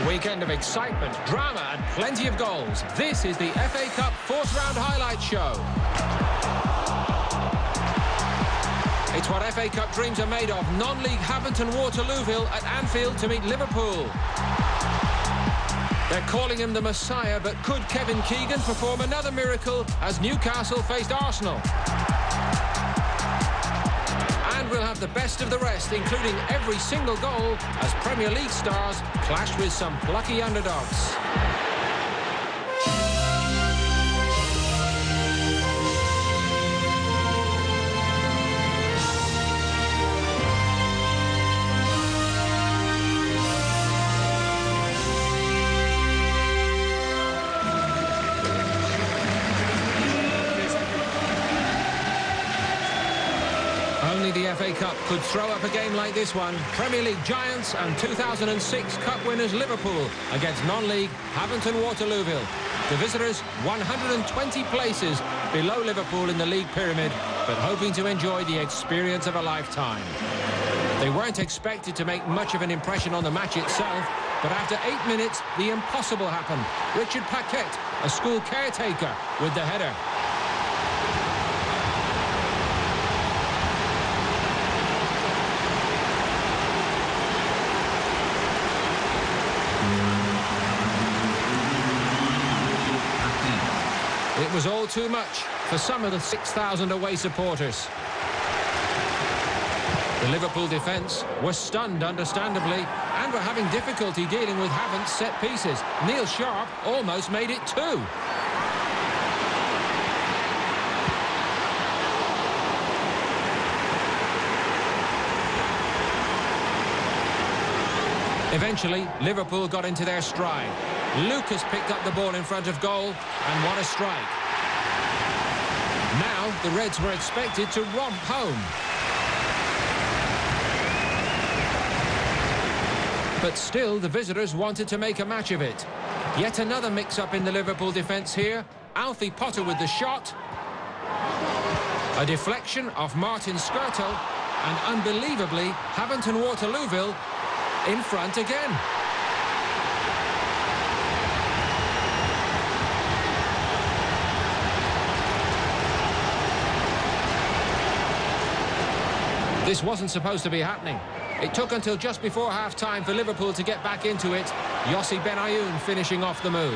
weekend of excitement, drama and plenty of goals. This is the FA Cup fourth round highlight show. It's what FA Cup dreams are made of. Non-league Havant and Waterlooville at Anfield to meet Liverpool. They're calling him the Messiah, but could Kevin Keegan perform another miracle as Newcastle faced Arsenal? And we'll have the best of the rest, including every single goal, as Premier League stars clash with some plucky underdogs. Only the FA Cup could throw up a game like this one. Premier League giants and 2006 Cup winners Liverpool against non-league Havant and Waterlooville. The visitors 120 places below Liverpool in the league pyramid, but hoping to enjoy the experience of a lifetime. They weren't expected to make much of an impression on the match itself, but after 8 minutes, the impossible happened. Richard Paquette, a school caretaker, with the header. It was all too much for some of the 6,000 away supporters. The Liverpool defence was stunned, understandably, and were having difficulty dealing with Havant's set pieces. Neil Sharp almost made it 2. Eventually, Liverpool got into their stride. Lucas picked up the ball in front of goal, and what a strike. Now, the Reds were expected to romp home. But still, the visitors wanted to make a match of it. Yet another mix-up in the Liverpool defence here. Alfie Potter with the shot. A deflection off Martin Skrtel, and unbelievably, Havant and Waterlooville in front again. This wasn't supposed to be happening. It took until just before half-time for Liverpool to get back into it. Yossi Benayoun finishing off the move.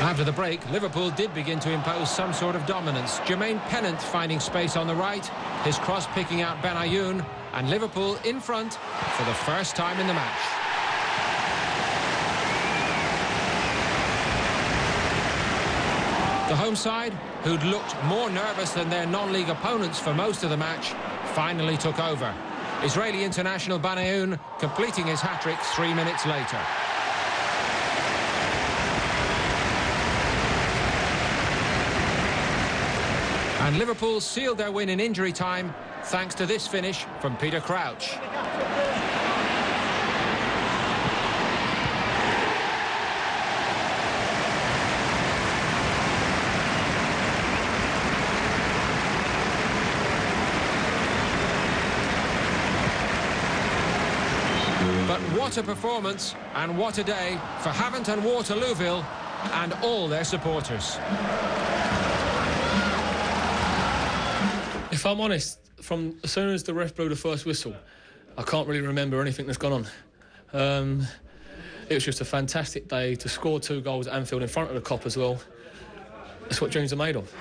After the break, Liverpool did begin to impose some sort of dominance. Jermaine Pennant finding space on the right, his cross picking out Benayoun, and Liverpool in front for the first time in the match. The home side, who'd looked more nervous than their non-league opponents for most of the match, finally took over. Israeli international Benayoun completing his hat-trick 3 minutes later. And Liverpool sealed their win in injury time thanks to this finish from Peter Crouch. But what a performance and what a day for Havant and Waterlooville and all their supporters. If I'm honest, from as soon as the ref blew the first whistle, I can't really remember anything that's gone on. It was just a fantastic day to score 2 goals at Anfield in front of the Kop as well. That's what dreams are made of.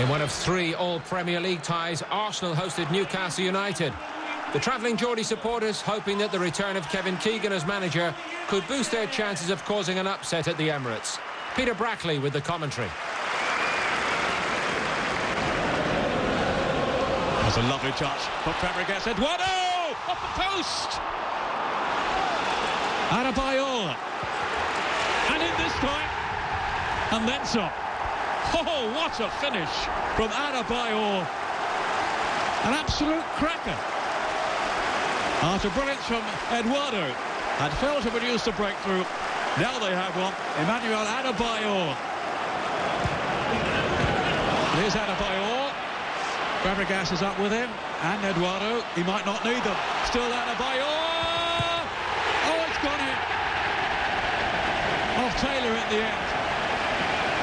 In one of 3 all-Premier League ties, Arsenal hosted Newcastle United. The travelling Geordie supporters hoping that the return of Kevin Keegan as manager could boost their chances of causing an upset at the Emirates. Peter Brackley with the commentary. That's a lovely touch, but Fabregas. Eduardo! Off the post! Adebayor. And in this time, and then some. Oh, what a finish from Adebayor. An absolute cracker. After brilliance from Eduardo. had failed to produce the breakthrough. Now they have one. Emmanuel Adebayor. Here's Adebayor. Fabregas is up with him. And Eduardo. He might not need them. Still Adebayor. Oh, it's gone in. Off Taylor at the end.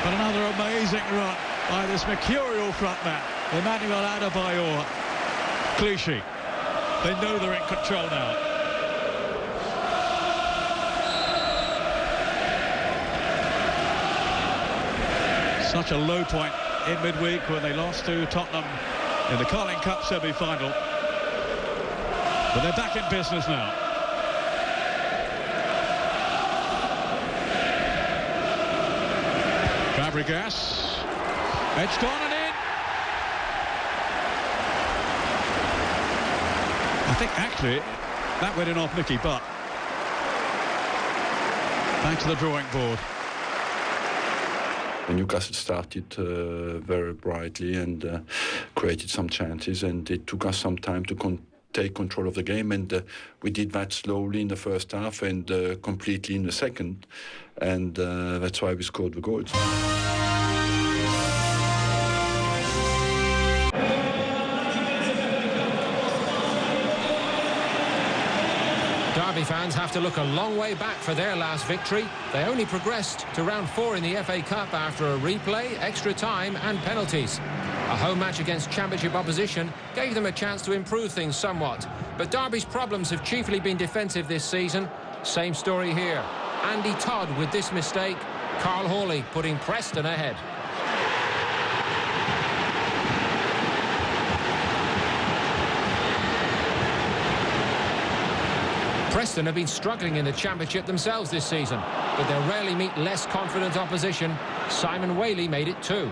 But another amazing run by this mercurial frontman, Emmanuel Adebayor. Clichy. They know they're in control now. Such a low point in midweek when they lost to Tottenham in the Carling Cup semi-final. But they're back in business now. Fabregas. Edged on and in. I think actually that went in off Nicky Butt. Back to the drawing board. Newcastle started very brightly and created some chances, and it took us some time to take control of the game, and we did that slowly in the first half and completely in the second, and that's why we scored the goals. Derby fans have to look a long way back for their last victory. They only progressed to round 4 in the FA Cup after a replay, extra time and penalties. A home match against championship opposition gave them a chance to improve things somewhat. But Derby's problems have chiefly been defensive this season. Same story here. Andy Todd with this mistake. Carl Hawley putting Preston ahead. Preston have been struggling in the Championship themselves this season, but they'll rarely meet less confident opposition. Simon Whaley made it 2.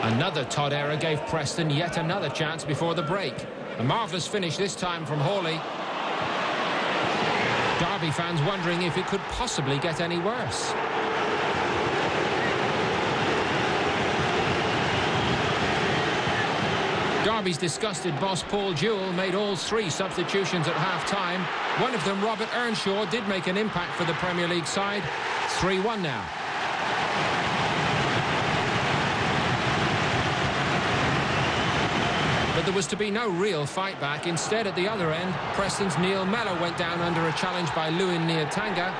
Another Todd error gave Preston yet another chance before the break. A marvellous finish this time from Hawley. Derby fans wondering if it could possibly get any worse. Derby's disgusted boss Paul Jewell made all 3 substitutions at half-time. One of them, Robert Earnshaw, did make an impact for the Premier League side. 3-1 now. But there was to be no real fight back. Instead, at the other end, Preston's Neil Mellor went down under a challenge by Lewin Niatanga.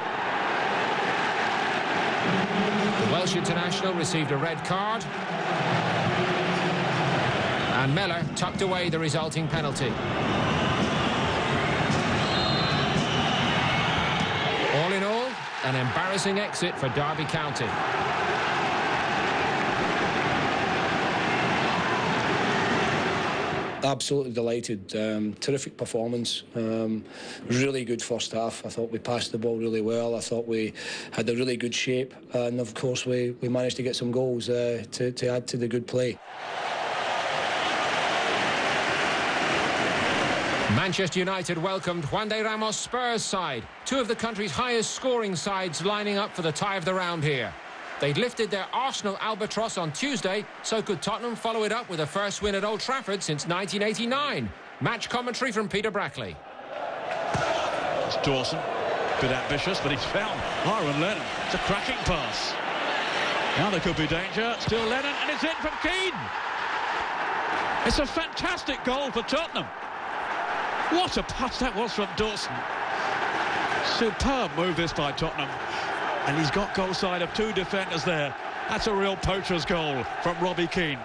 The Welsh international received a red card. And Mellor tucked away the resulting penalty. All in all, an embarrassing exit for Derby County. Absolutely delighted. Terrific performance. Really good first half. I thought we passed the ball really well. I thought we had a really good shape, and of course we managed to get some goals to add to the good play. Manchester United welcomed Juan de Ramos' Spurs side. 2 of the country's highest scoring sides lining up for the tie of the round here. They'd lifted their Arsenal albatross on Tuesday, so could Tottenham follow it up with a first win at Old Trafford since 1989? Match commentary from Peter Brackley. It's Dawson, a bit ambitious, but he's found Aaron Lennon. It's a cracking pass. Now there could be danger. Still Lennon, and it's in from Keane. It's a fantastic goal for Tottenham. What a pass that was from Dawson. Superb move this by Tottenham. And he's got goal side of 2 defenders there. That's a real poacher's goal from Robbie Keane.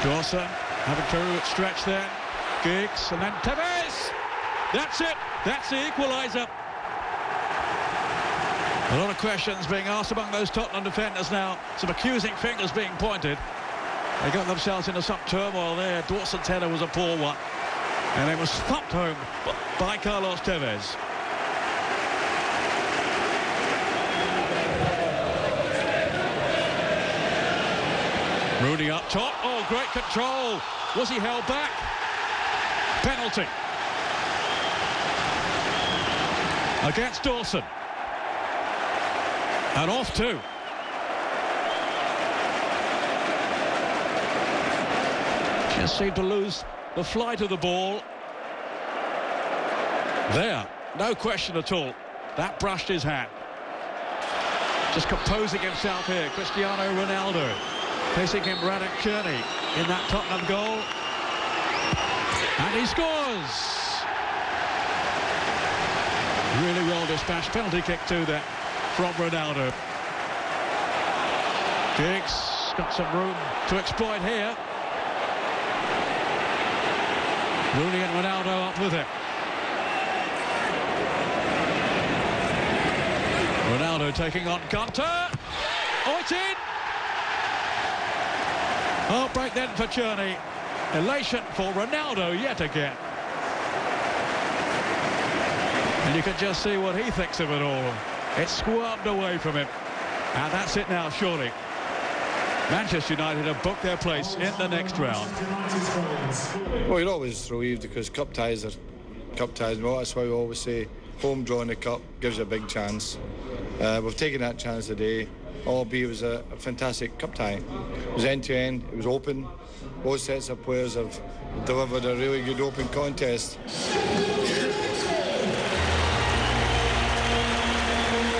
Dawson having to stretch there. Giggs and then Tevez. That's it. That's the equaliser. A lot of questions being asked among those Tottenham defenders now. Some accusing fingers being pointed. They got themselves into some turmoil there. Dawson's header was a poor one. And it was thumped home by Carlos Tevez. Rooney up top. Oh, great control. Was he held back? Penalty. against Dawson. And off too. Just seemed to lose the flight of the ball. There, no question at all. That brushed his hat. Just composing himself here, Cristiano Ronaldo. Facing him, Radek Černý in that Tottenham goal. And he scores! Really well dispatched penalty kick too there from Ronaldo. Giggs got some room to exploit here. Rooney and Ronaldo up with it. Ronaldo taking on Gunter. Oh, it's in! Oh, break then for Černý. Elation for Ronaldo yet again. And you can just see what he thinks of it all. It's squirmed away from him. And that's it now, surely. Manchester United have booked their place in the next round. Well, you're always relieved because cup ties are cup ties. Well, that's why we always say home draw in the cup gives you a big chance. We've taken that chance today, albeit it was a fantastic cup tie. It was end-to-end, it was open. Both sets of players have delivered a really good open contest.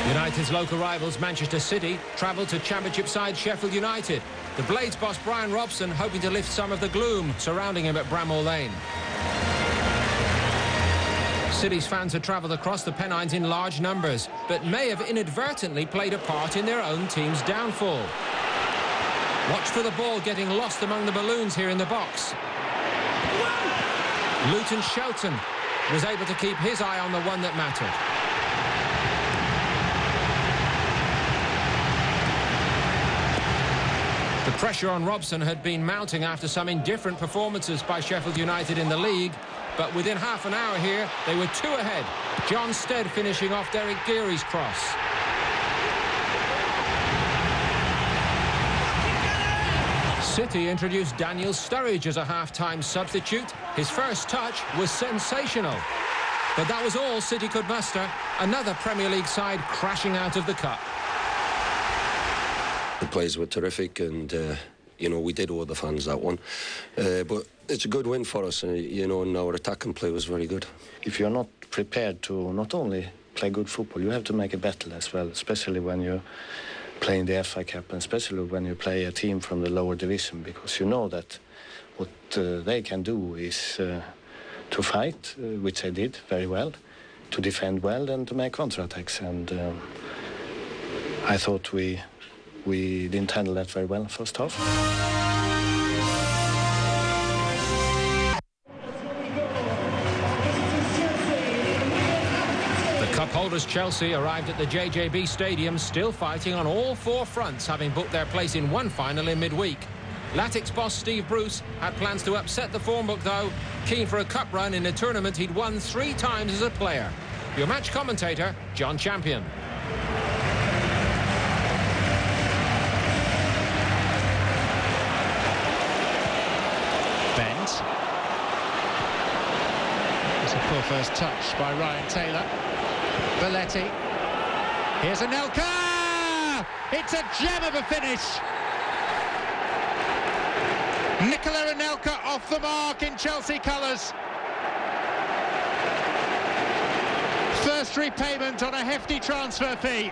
United's local rivals Manchester City travelled to Championship side Sheffield United. The Blades boss Brian Robson hoping to lift some of the gloom surrounding him at Bramall Lane. City's fans had travelled across the Pennines in large numbers, but may have inadvertently played a part in their own team's downfall. Watch for the ball getting lost among the balloons here in the box. Luton Shelton was able to keep his eye on the one that mattered. The pressure on Robson had been mounting after some indifferent performances by Sheffield United in the league, but within half an hour here, they were 2 ahead. John Stead finishing off Derek Geary's cross. City introduced Daniel Sturridge as a half-time substitute. His first touch was sensational. But that was all City could muster. Another Premier League side crashing out of the cup. The players were terrific, and you know, we did owe the fans that one. But it's a good win for us, you know, and our attacking play was very good. If you're not prepared to not only play good football, you have to make a battle as well, especially when you're playing the FA Cup, and especially when you play a team from the lower division, because you know that what they can do is to fight, which they did very well, to defend well, and to make counter-attacks. And I thought we didn't handle that very well in the first half. The cup holders Chelsea arrived at the JJB Stadium still fighting on all 4 fronts, having booked their place in one final in midweek. Latics boss Steve Bruce had plans to upset the form book though, keen for a cup run in a tournament he'd won 3 times as a player. Your match commentator, John Champion. Poor first touch by Ryan Taylor. Belletti. Here's Anelka! It's a gem of a finish! Nicola Anelka off the mark in Chelsea colours. First repayment on a hefty transfer fee.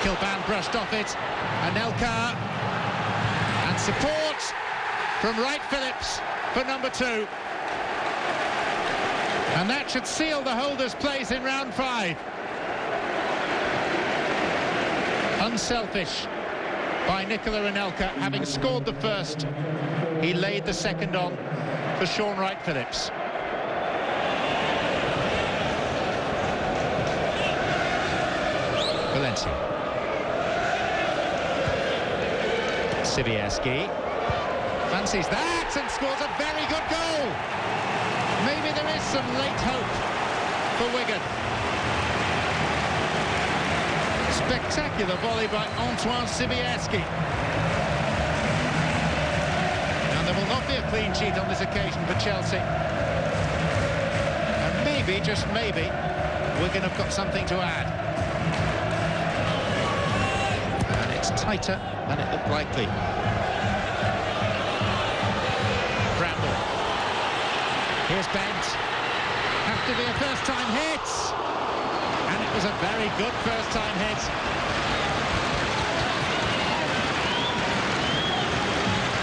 Kilban brushed off it. Anelka, and support from Wright Phillips for number 2. And that should seal the holders' place in round 5. Unselfish by Nicola Anelka, having scored the first. He laid the second on for Sean Wright Phillips. Valencia. Sibierski fancies that and scores a very good goal. Maybe there is some late hope for Wigan. Spectacular volley by Antoine Sibierski. There will not be a clean sheet on this occasion for Chelsea. And maybe, just maybe, Wigan have got something to add. And it's tighter than it looked likely. Bramble. Here's Bent. Has to be a first-time hit. And it was a very good first-time hit.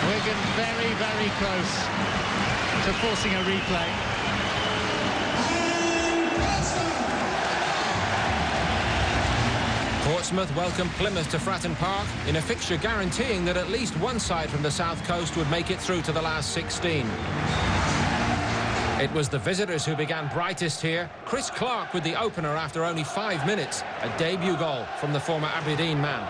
Wigan very, very close to forcing a replay. Portsmouth welcomed Plymouth to Fratton Park in a fixture guaranteeing that at least one side from the south coast would make it through to the last 16. It was the visitors who began brightest here. Chris Clark with the opener after only 5 minutes. A debut goal from the former Aberdeen man.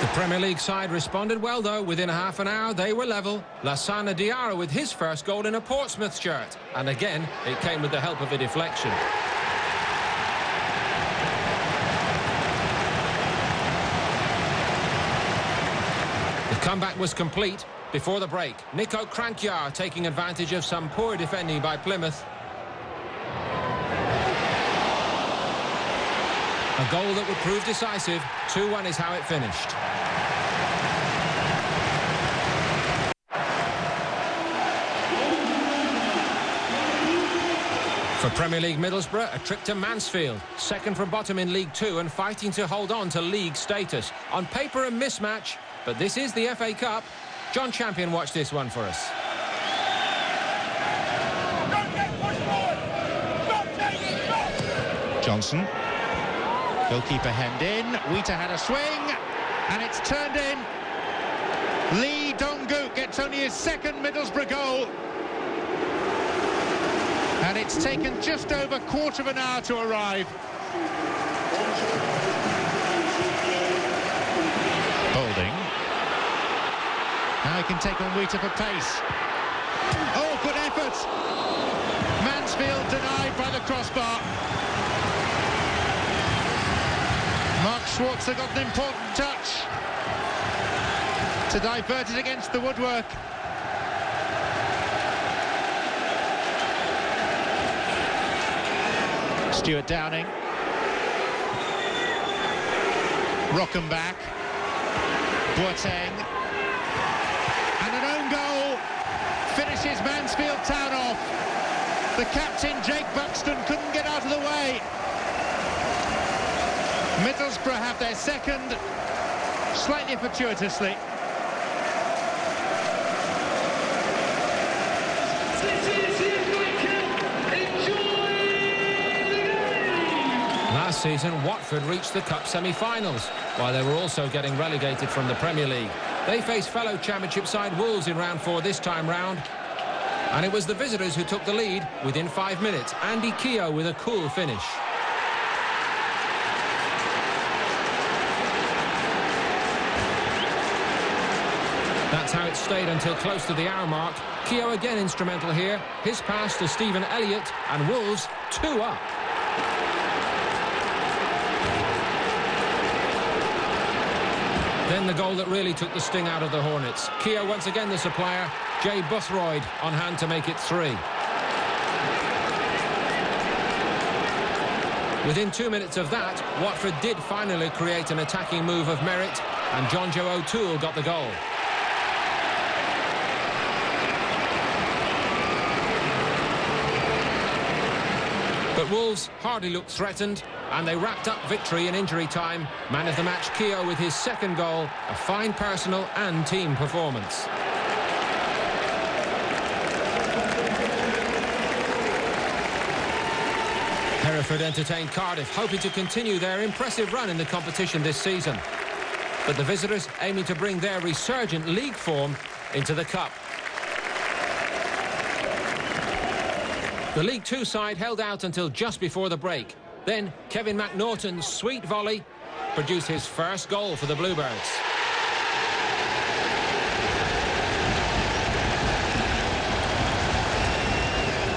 The Premier League side responded well, though. Within half an hour, they were level. Lassana Diarra with his first goal in a Portsmouth shirt. And again, it came with the help of a deflection. The comeback was complete before the break. Nico Krankjaer taking advantage of some poor defending by Plymouth. A goal that would prove decisive. 2-1 is how it finished. For Premier League Middlesbrough, a trip to Mansfield, second from bottom in League Two and fighting to hold on to league status. On paper, a mismatch, but this is the FA Cup. John Champion watched this one for us. Johnson. Goalkeeper hemmed in. Wheater had a swing, and it's turned in. Lee Dong-gook gets only his second Middlesbrough goal. And it's taken just over a quarter of an hour to arrive. Holding. Now he can take on Wheater for pace. Oh, good effort. Mansfield denied by the crossbar. Mark Schwarzer got an important touch to divert it against the woodwork. Stuart Downing. Rockenbach. Boateng. And an own goal finishes Mansfield Town off. The captain, Jake Buxton, couldn't get out of the way. Middlesbrough have their second, slightly fortuitously. Last season, Watford reached the Cup semi-finals, while they were also getting relegated from the Premier League. They face fellow Championship side Wolves in round 4 this time round. And it was the visitors who took the lead within 5 minutes. Andy Keogh with a cool finish. That's how it stayed until close to the hour mark. Keogh again instrumental here. His pass to Stephen Elliott, and Wolves 2 up. Then the goal that really took the sting out of the Hornets. Keogh once again the supplier. Jay Buthroyd on hand to make it 3. Within 2 minutes of that, Watford did finally create an attacking move of merit, and John Joe O'Toole got the goal. But Wolves hardly looked threatened, and they wrapped up victory in injury time. Man of the match Keogh with his second goal, a fine personal and team performance. Hereford entertained Cardiff, hoping to continue their impressive run in the competition this season. But the visitors aiming to bring their resurgent league form into the Cup. The League Two side held out until just before the break. Then Kevin McNaughton's sweet volley produced his first goal for the Bluebirds.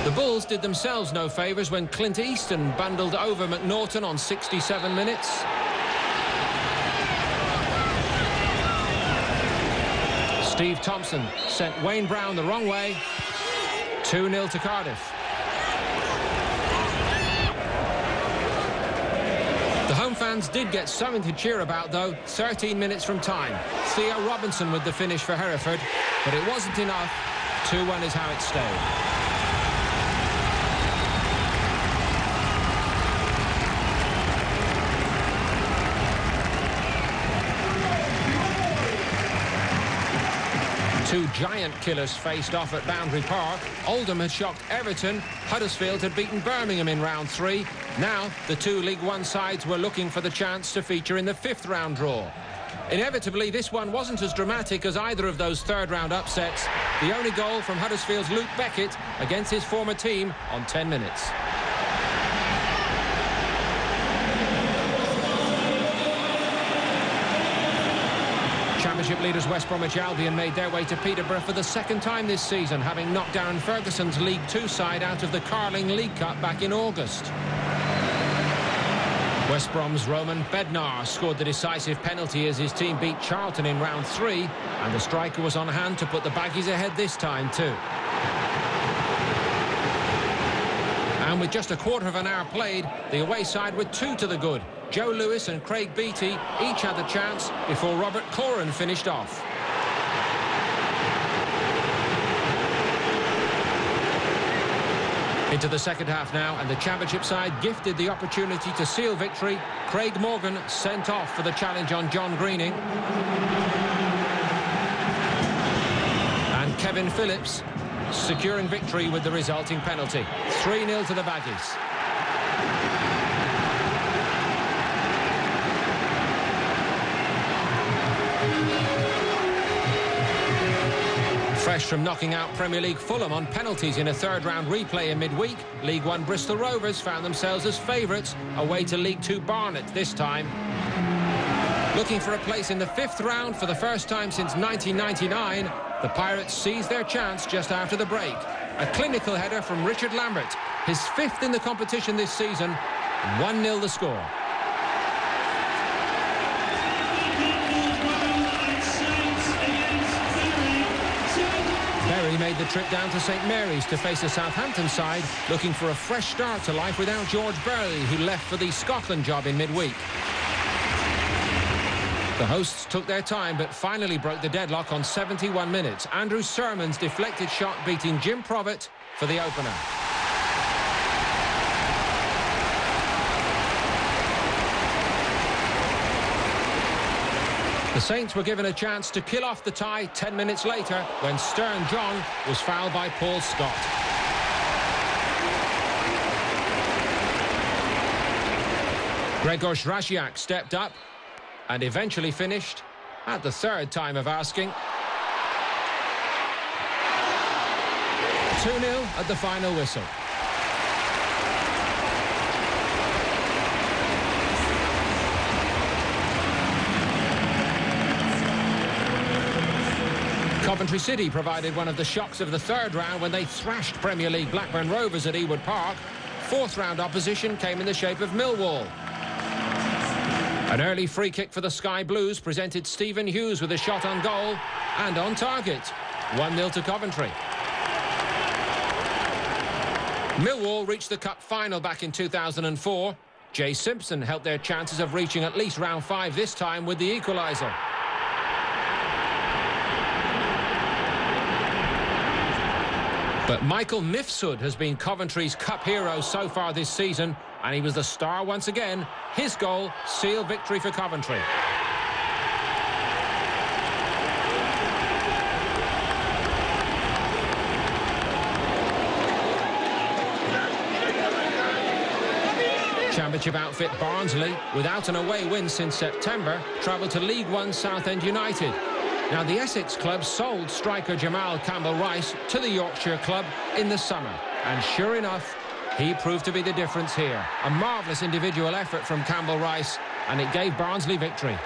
The The Bulls did themselves no favours when Clint Easton bundled over McNaughton on 67 minutes. Steve Thompson sent Wayne Brown the wrong way. 2-0 to Cardiff. The home fans did get something to cheer about, though, 13 minutes from time. Theo Robinson with the finish for Hereford, but it wasn't enough. 2-1 is how it stayed. Two giant killers faced off at Boundary Park. Oldham had shocked Everton. Huddersfield had beaten Birmingham in round 3. Now, the two League One sides were looking for the chance to feature in the 5th round draw. Inevitably, this one wasn't as dramatic as either of those third-round upsets. The only goal from Huddersfield's Luke Beckett against his former team on 10 minutes. Championship leaders West Bromwich Albion made their way to Peterborough for the 2nd time this season, having knocked Darren Ferguson's League 2 side out of the Carling League Cup back in August. West Brom's Roman Bednar scored the decisive penalty as his team beat Charlton in round 3, and the striker was on hand to put the Baggies ahead this time too. And with just a quarter of an hour played, the away side were 2 to the good. Joe Lewis and Craig Beattie each had the chance before Robert Coran finished off. Into the second half now, and the Championship side gifted the opportunity to seal victory. Craig Morgan sent off for the challenge on John Greening. And Kevin Phillips securing victory with the resulting penalty. 3-0 to the Baggies. Fresh from knocking out Premier League Fulham on penalties in a third-round replay in midweek, League One Bristol Rovers found themselves as favourites away to League Two Barnet this time. Looking for a place in the 5th round for the first time since 1999, the Pirates seized their chance just after the break. A clinical header from Richard Lambert, his 5th in the competition this season. 1-0 the score. Berry made the trip down to St Mary's to face the Southampton side, looking for a fresh start to life without George Burley, who left for the Scotland job in midweek. The hosts took their time but finally broke the deadlock on 71 minutes. Andrew Sermon's deflected shot beating Jim Provitt for the opener. The Saints were given a chance to kill off the tie 10 minutes later when Stern John was fouled by Paul Scott. Gregor Zraziak stepped up and eventually finished at the 3rd time of asking. 2-0 at the final whistle. Coventry City provided one of the shocks of the 3rd round when they thrashed Premier League Blackburn Rovers at Ewood Park. 4th round opposition came in the shape of Millwall. An early free kick for the Sky Blues presented Stephen Hughes with a shot on goal and on target. 1-0 to Coventry. Millwall reached the Cup final back in 2004. Jay Simpson helped their chances of reaching at least round 5 this time with the equaliser. But Michael Mifsud has been Coventry's Cup hero so far this season, and he was the star once again. His goal sealed victory for Coventry. Championship outfit Barnsley, without an away win since September, travelled to League One Southend United. Now, the Essex club sold striker Jamal Campbell-Rice to the Yorkshire club in the summer. And sure enough, he proved to be the difference here. A marvellous individual effort from Campbell-Rice, and it gave Barnsley victory.